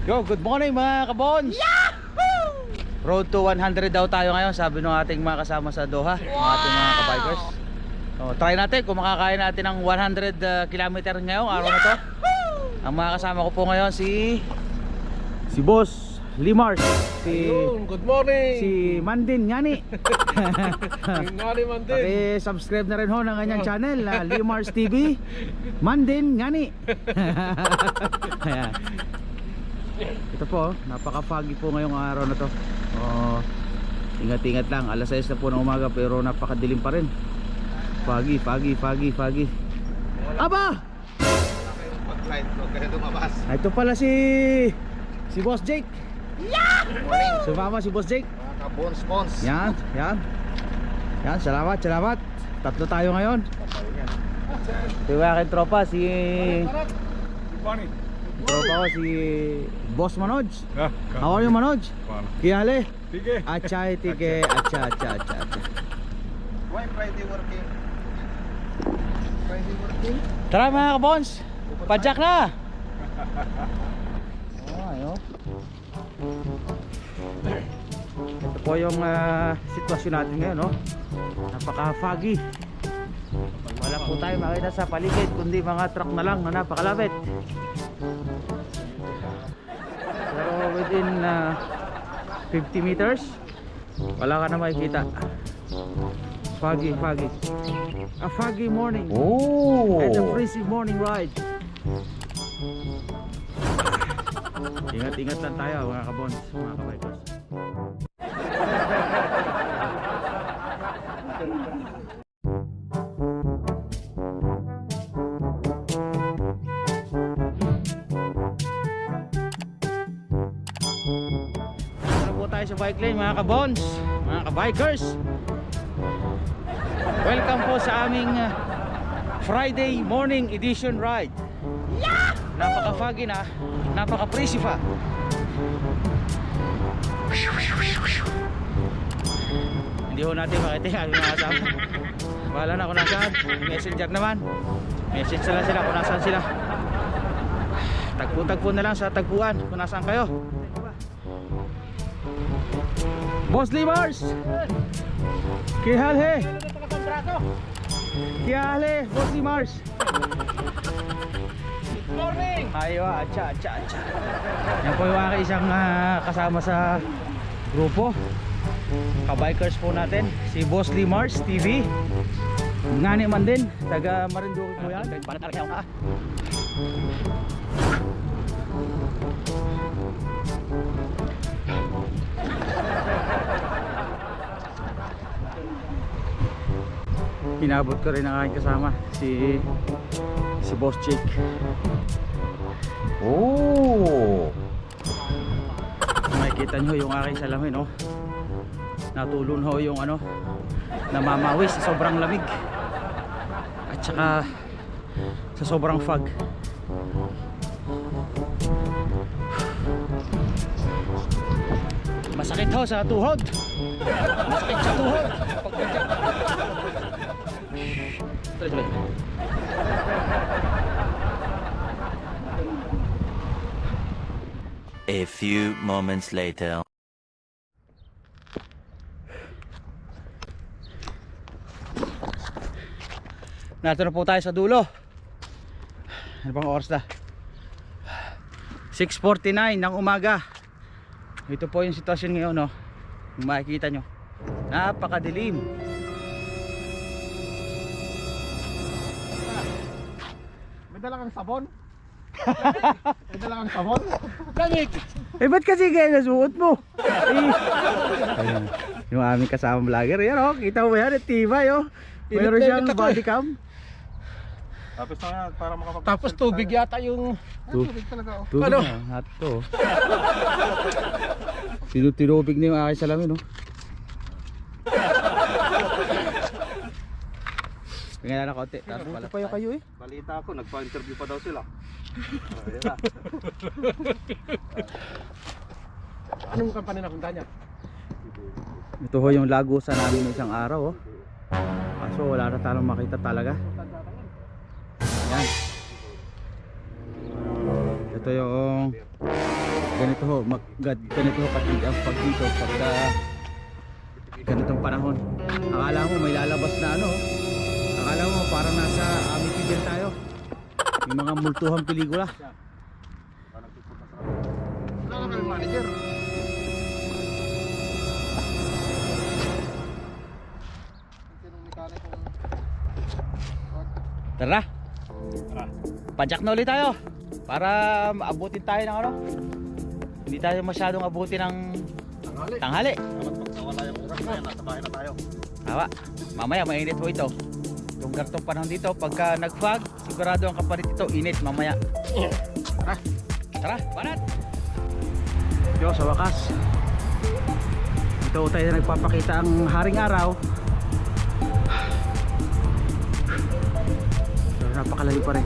Yo, good morning mga kabons. Yahoo! Road to 100 daw tayo ngayon, sabi ng ating mga kasama sa Doha, ng ating mga kabikers. Try natin kung makakain natin ng 100 kilometer ngayong araw na to. Ang mga kasama ko po ngayon si Boss Limars, Good morning. si Mandin Ngani. Ngani Mandin. Subscribe na rin ho ng kanyang channel, Limars TV Mandin Ngani. Ayan. Ito po, napaka-foggy po ngayong araw na to. Ingat-ingat lang, alas 6 na po ng umaga pero napakadilim pa rin. Foggy. Aba! Ito pala si Boss Jake. Sumama si Boss Jake. Kabons-bons. Yan. Salamat. Tatlo tayo ngayon. Ito yung aking tropa, si tropa ko, si Boss Manoj. How are you, Manoj? Kiyale? Tige. Achay, tige. Acha. Why Friday working? Friday working? Tara mga kabons, padyak na. Ayun. Ito po yung sitwasyon natin ngayon, no? Napaka-foggy. Wala po tayo makita sa paligid kundi mga truck na lang na napakalapit. Pero within 50 meters wala ka na makikita. Foggy. A foggy morning. And a freezing morning ride. Ingat lang tayo mga kabons, mga kabikers. Sa bike lane mga kabons, mga kabikers. Welcome po sa aming Friday morning edition ride. Napaka-foggy na, napaka-breezy pa. Hindi ho natin makita yung aming mga kasama. Bahala na kung nasaan. Messenger naman, message na lang sila kung nasaan sila. Tagpo-tagpo na lang sa tagpuan kung nasaan kayo. Boss Limars! Kihal Boss Limars! Good morning. Ayo, acha. Yan po yung aking isang kasama sa grupo. Kabikers po natin, si Boss Limars TV. Ngani man din, taga Marinduque po yan. Pinabot ko rin ang aking kasama, si Boss Jake. Makikita nyo yung aking salamin, oh. Natulon ho yung namamawis sa sobrang lamig at saka sa sobrang fog. Masakit ho sa tuhod. A few moments later. Narito na po tayo sa dulo. Ano bang oras na? 6:49 ng umaga. Ito po yung sitwasyon ngayon, no? Kung makikita nyo, napakadilim. May dala kang sabon? May dala kang sabon? Lamig. Ba't kasi kaya nasuot mo? Ayun, yung aming kasama vlogger. Yan, oh, kita mo yan, tibay, oh. Mayroon siyang body cam. Tapos na para makapag. Tapos tubig yata yung tubig talaga, oh. Tubig na, hot to. Tinubig na yung aking salamin, oh. Tingnan na konti. Tapos pala pa kayo, eh. Balita ako, nagpa-interview pa daw sila. Anong kampanya na punta niya? Ito ho yung lagusan namin isang araw, oh. Kaso wala na tayong makita talaga. Yan. Ito yung ganito ho, ganito ho katig ang pag dito pagka ganitong panahon. Akala mo may lalabas na ano, akala mo parang nasa Amityville tayo, yung mga multuhang pelikula. Wala na kayong manager. Sinong mekanikong Tara, padyak na ulit tayo para maabutin tayo ng ano, hindi tayo masyadong abutin ng tanghali. tanghali. Dapat pagkawala yung oras na yan, nasa bahay na tayo. Tama, mamaya mainit po ito. Itong gartong panahon dito, pagka nag-fog, sigurado ang kapalit ito, init mamaya. Tara. Tara, banat! Yo, sa wakas, ito tayo na nagpapakita ang haring araw. Pero napakalayo pa rin.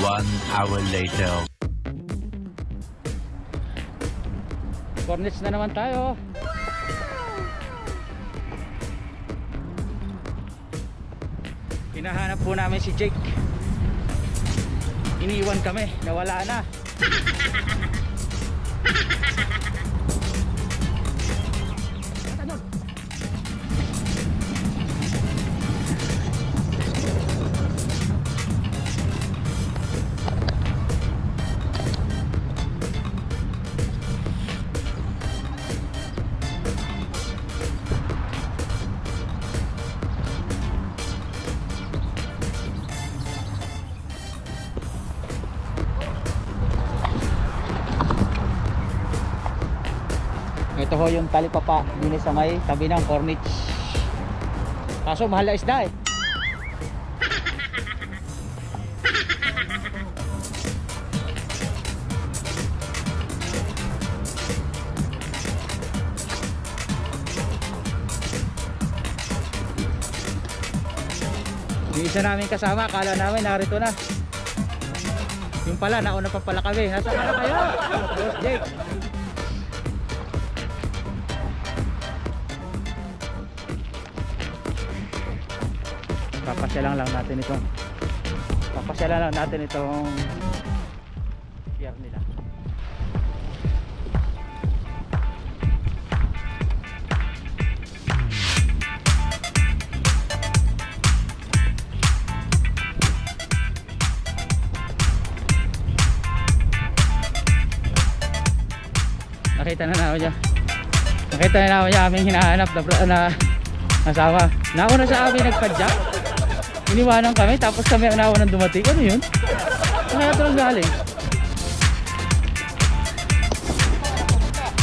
One hour later. Cornets na naman tayo. Hinahanap po namin si Jake. Iniwan kami, nawala na. Ito ho yung talipapa din sa may tabi ng Corniche. Kaso mahal na isda eh. Yung isa namin kasama, akala namin narito na. Yung pala, nauna pa pala kami. Nasaan na kayo? Boss Jake. Papasyalan lang natin itong pier nila. Nakita na namin yung aming hinahanap na kasama. Nauna sa amin nagpadyak. Iniwanan kami, tapos kami ang naunang dumating. Ano yun? Ano kaya ito lang galing?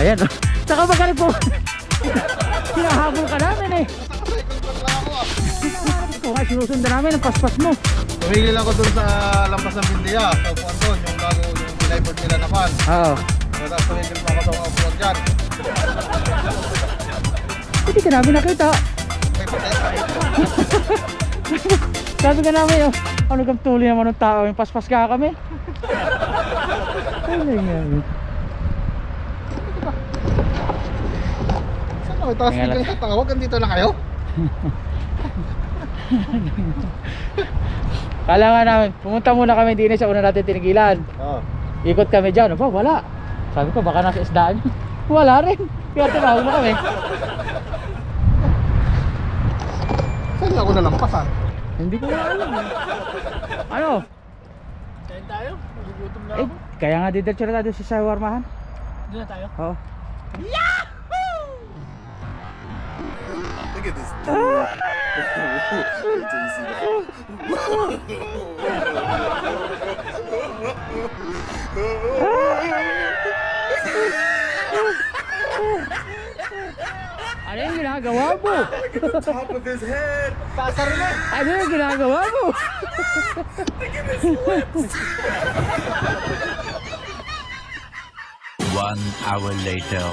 Ayan, oh. Saka magaling po. Hinahabol ka namin eh. Ito nga, sinusundan namin ang paspas mo. Tumigil ako dun sa lampas ng Bindiya, sa upuan doon, yung bago yung pinayport nila na pan. Oo. Tapos tumigil pa ako sa mga upuan dyan. Hindi ka namin nakita. May patay sa Sabi ka namin, oh, ano kang tuloy naman ng tao, yung paspas ka kami. Ano nga. Saan ako? Tapos biglang tatawag, andito na kayo? Kala nga namin, pumunta muna kami din sa una natin tinigilan. Oo. Ikot kami dyan, wala. Sabi ko, baka nasa isdaan. Wala rin. Kaya tinawag mo kami. Saan ako nalampasan? Hindi ko na alam eh. Ano? Kain tayo? Nagugutom na Eh, kaya nga didiretso na tayo sa shawarmahan. Doon na tayo? Oo. Look at this. Ano yung ginagawa mo? Top of his head. Pasar na. Ano yung ginagawa mo? Look at his lips. 1 hour later.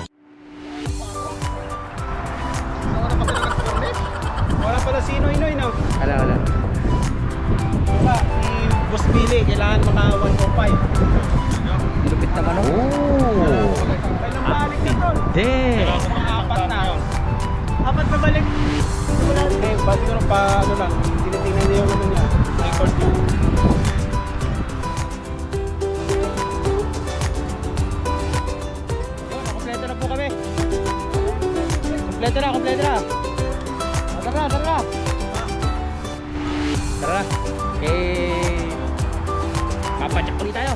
Wala pala si Inoy no. Wala. Wala, si Boss Billy, kailangan maka 105. Lupit naman oh. Kailang balik dito. Hindi. Apat na. Apat na balik. Wala. Eh, bati ko pa, ano lang, tinitingnan niya yung ano niya. Record niya. Kompleto na po kami. Kompleto na. Tara. Tara. Okay. Papadyak ulit tayo.